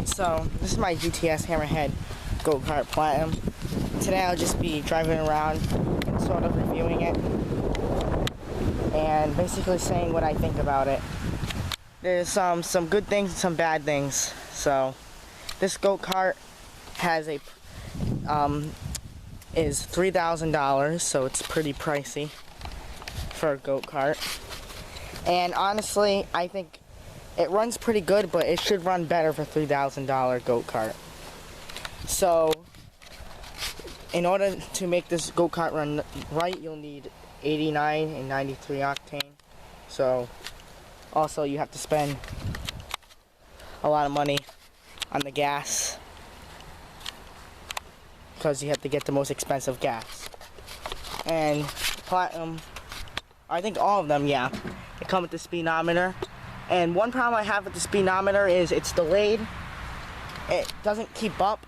So, this is my GTS Hammerhead Go-Kart Platinum. Today I'll just be driving around and sort of reviewing it and basically saying what I think about it. There's some good things and some bad things. So, this go-kart has a is $3,000, so it's pretty pricey for a go-kart. And honestly, I think it runs pretty good, but it should run better for $3,000 go-kart. So, in order to make this go-kart run right, you'll need 89 and 93 octane. So, also you have to spend a lot of money on the gas, because you have to get the most expensive gas. And Platinum, I think all of them, yeah, they come with the speedometer. And one problem I have with the speedometer is it's delayed. It doesn't keep up.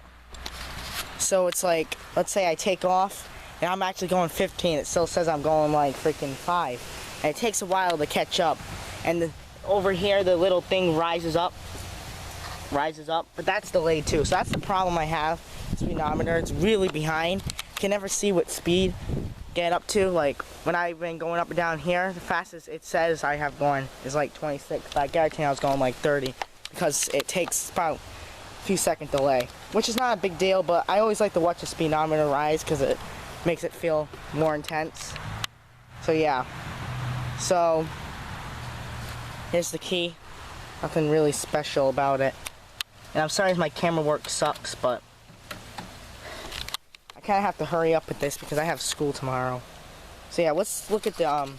So it's like, let's say I take off and I'm actually going 15. It still says I'm going like freaking 5. And it takes a while to catch up. And over here, the little thing rises up. But that's delayed too. So that's the problem I have. Speedometer, it's really behind. Can never see what speed get up to. Like when I've been going up and down here, the fastest it says I have going is like 26, but I guarantee I was going like 30 because it takes about a few second delay, which is not a big deal, but I always like to watch the speedometer rise because it makes it feel more intense. So yeah, so here's the key. Nothing really special about it, and I'm sorry if my camera work sucks, but I kind of have to hurry up with this because I have school tomorrow. So yeah, let's look at the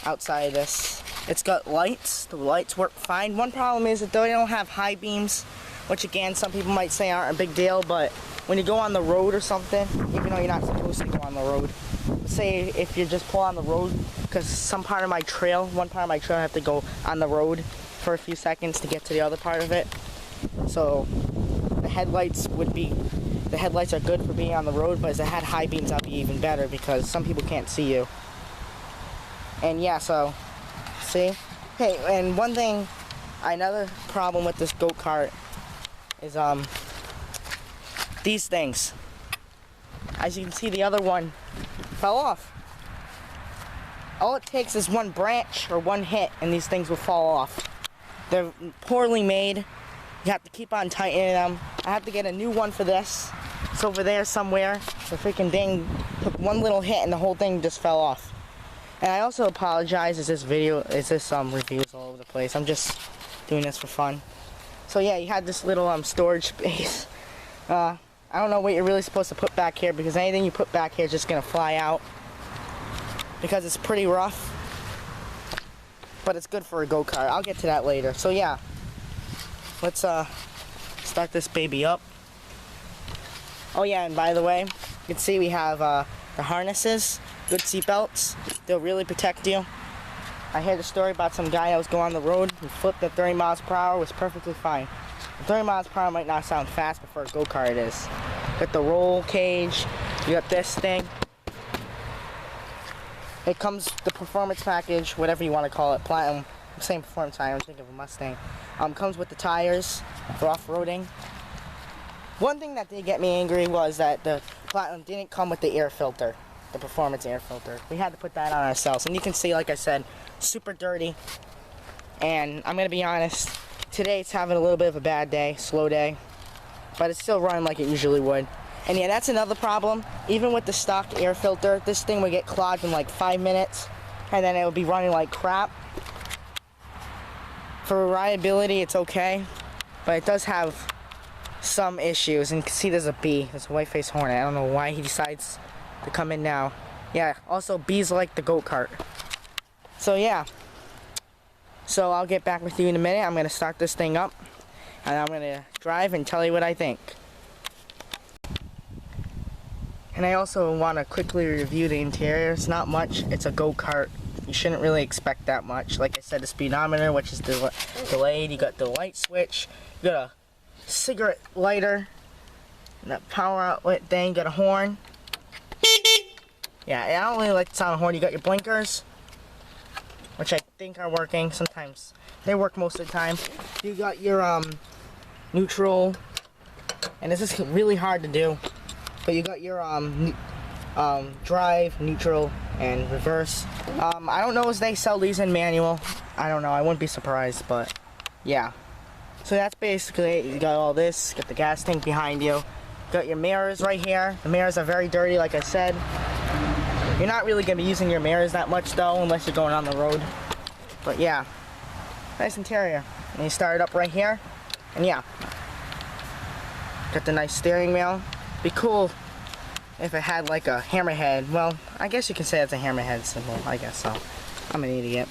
outside of this. It's got lights. The lights work fine. One problem is that they don't have high beams, which again, some people might say aren't a big deal, but when you go on the road or something, even though you're not supposed to go on the road, let's say if you just pull on the road, because one part of my trail, I have to go on the road for a few seconds to get to the other part of it. So the headlights are good for being on the road, but if it had high beams, that'd be even better because some people can't see you. And yeah, so, see? Hey, and one thing, another problem with this go-kart is, these things. As you can see, the other one fell off. All it takes is one branch or one hit, and these things will fall off. They're poorly made. You have to keep on tightening them. I have to get a new one for this. It's over there somewhere. The freaking thing took one little hit and the whole thing just fell off. And I also apologize as this reviews all over the place. I'm just doing this for fun. So yeah, you had this little storage space. I don't know what you're really supposed to put back here because anything you put back here is just gonna fly out because it's pretty rough. But it's good for a go-kart. I'll get to that later. So yeah, let's start this baby up. Oh yeah, and by the way, you can see we have the harnesses, good seat belts. They'll really protect you. I heard a story about some guy that was going on the road and flipped at 30 miles per hour, was perfectly fine. 30 miles per hour might not sound fast, but for a go-kart it is. Got the roll cage, you got this thing. It comes, the performance package, whatever you want to call it, Platinum, same performance, I don't think of a Mustang. Comes with the tires for off-roading. One thing that did get me angry was that the Platinum didn't come with the air filter, the performance air filter. We had to put that on ourselves, and you can see, like I said, super dirty. And I'm gonna be honest, today it's having a little bit of a bad day, slow day, but it's still running like it usually would. And yeah, that's another problem. Even with the stock air filter, this thing would get clogged in like 5 minutes, and then it would be running like crap. For reliability, it's okay, but it does have some issues. And you can see there's a bee. There's a white-faced hornet. I don't know why he decides to come in now. Yeah, also bees like the go-kart. So yeah. So I'll get back with you in a minute. I'm going to start this thing up, and I'm going to drive and tell you what I think. And I also want to quickly review the interior. It's not much. It's a go-kart. You shouldn't really expect that much. Like I said, the speedometer, which is delayed. You got the light switch. You got a cigarette lighter. And that power outlet thing. You got a horn. Yeah, I don't really like the sound of the horn. You got your blinkers, which I think are working. Sometimes they work most of the time. You got your neutral, and this is really hard to do. But you got your drive, neutral, and reverse. I don't know if they sell these in manual. I don't know. I wouldn't be surprised, but yeah. So that's basically it. You got all this. Got the gas tank behind you. Got your mirrors right here. The mirrors are very dirty, like I said. You're not really going to be using your mirrors that much, though, unless you're going on the road. But yeah, nice interior. And you start it up right here, and yeah. Got the nice steering wheel. Be cool if it had like a Hammerhead. Well, I guess you can say it's a Hammerhead symbol. I guess so. I'm an idiot.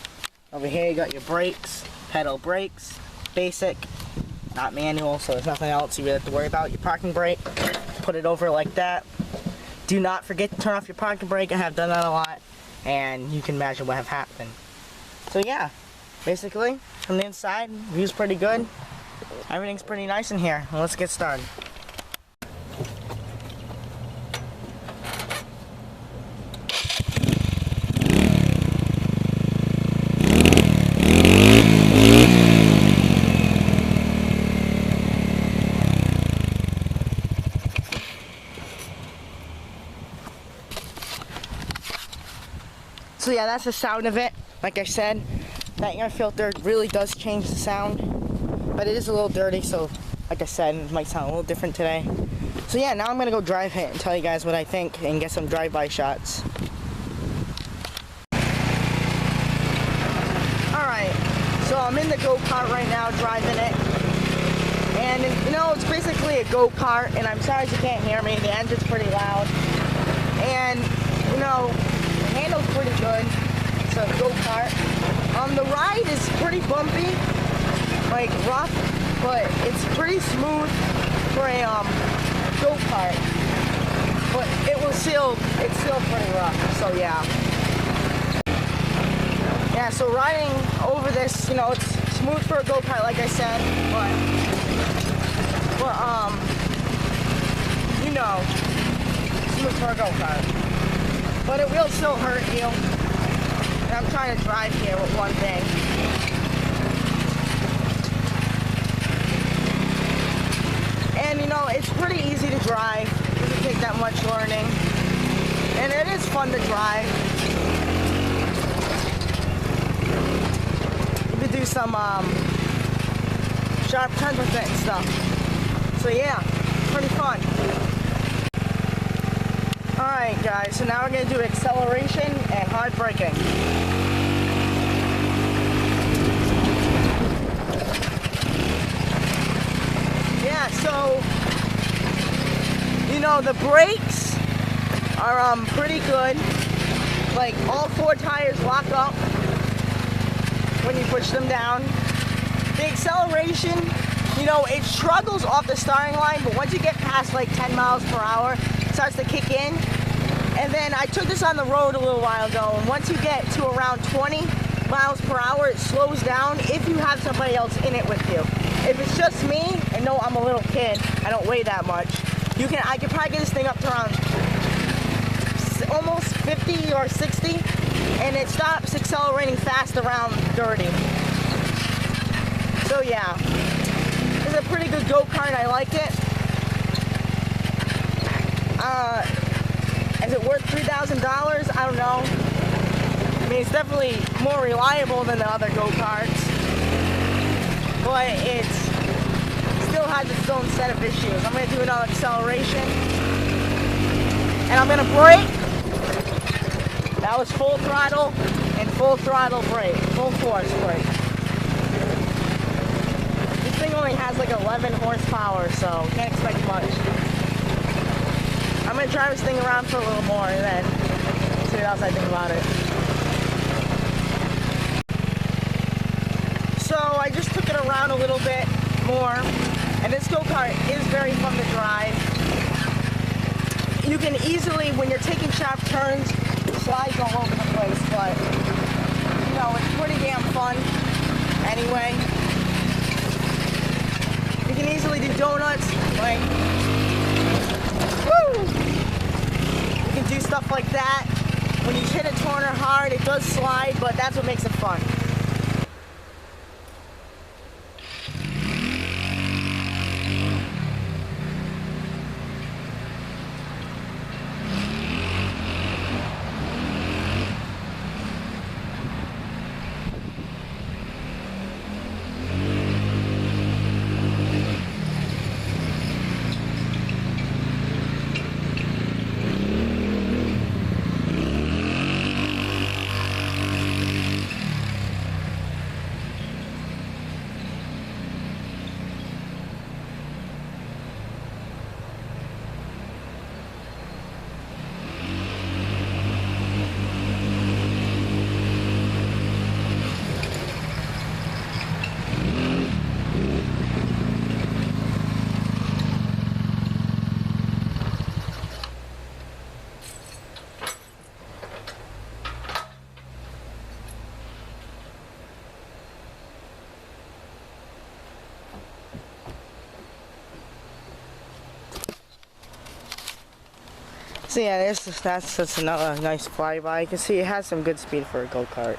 Over here you got your brakes, pedal brakes, basic, not manual, so there's nothing else you really have to worry about. Your parking brake, put it over like that. Do not forget to turn off your parking brake. I have done that a lot, and you can imagine what have happened. So yeah, basically, from the inside, view's pretty good. Everything's pretty nice in here. Well, let's get started. So yeah, that's the sound of it. Like I said, that air filter really does change the sound, but it is a little dirty, so like I said, it might sound a little different today. So yeah, now I'm gonna go drive it and tell you guys what I think and get some drive-by shots. Alright, so I'm in the go-kart right now, driving it. And you know, it's basically a go-kart, and I'm sorry if you can't hear me, the engine's pretty loud. And you know, handle's pretty good. It's a go-kart. The ride is pretty bumpy, like rough, but it's pretty smooth for a go-kart. But it's still pretty rough. So yeah. Yeah. So riding over this, you know, it's smooth for a go-kart, like I said, but you know, smooth for a go-kart. But it will still hurt you. And I'm trying to drive here with one thing. And you know, it's pretty easy to drive. It doesn't take that much learning. And it is fun to drive. You could do some sharp turns with it and stuff. So yeah, pretty fun. Alright guys, so now we're going to do acceleration and hard braking. Yeah, so, you know, the brakes are pretty good. Like, all four tires lock up when you push them down. The acceleration, you know, it struggles off the starting line, but once you get past like 10 miles per hour, it starts to kick in. And then I took this on the road a little while ago, and once you get to around 20 miles per hour, it slows down if you have somebody else in it with you. If it's just me, and no, I'm a little kid, I don't weigh that much, I could probably get this thing up to around almost 50 or 60, and it stops accelerating fast around 30. So yeah, it's a pretty good go-kart, I like it. Is it worth $3,000? I don't know. I mean, it's definitely more reliable than the other go-karts, but it still has its own set of issues. I'm going to do another acceleration, and I'm going to brake. That was full throttle and full throttle brake, full force brake. This thing only has like 11 horsepower, so can't expect much. I'm going to drive this thing around for a little more and then see what else I think about it. So I just took it around a little bit more, and this go-kart is very fun to drive. You can easily, when you're taking sharp turns, slides all over the place, but you know, it's pretty damn fun anyway. You can easily do donuts, like, woo! You can do stuff like that. When you hit a corner hard, it does slide, but that's what makes it fun. So yeah, that's another nice flyby. You can see it has some good speed for a go-kart.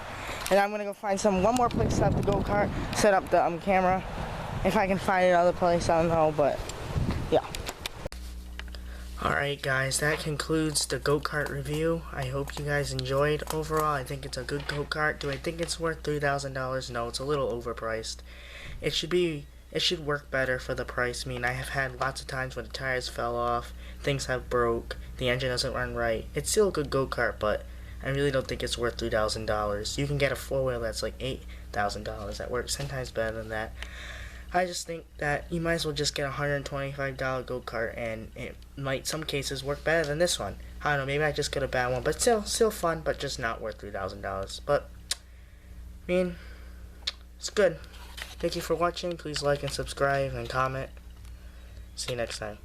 And I'm gonna go find one more place to have the go-kart, set up the camera. If I can find another place, I don't know, but yeah. Alright guys, that concludes the go-kart review. I hope you guys enjoyed. Overall, I think it's a good go-kart. Do I think it's worth $3,000? No, it's a little overpriced. It should work better for the price. I mean, I have had lots of times when the tires fell off, things have broke, the engine doesn't run right. It's still a good go-kart, but I really don't think it's worth $3,000. You can get a four-wheel that's like $8,000. That works 10 times better than that. I just think that you might as well just get a $125 go-kart, and it might, some cases, work better than this one. I don't know, maybe I just got a bad one, but still fun, but just not worth $3,000. But, I mean, it's good. Thank you for watching. Please like and subscribe and comment. See you next time.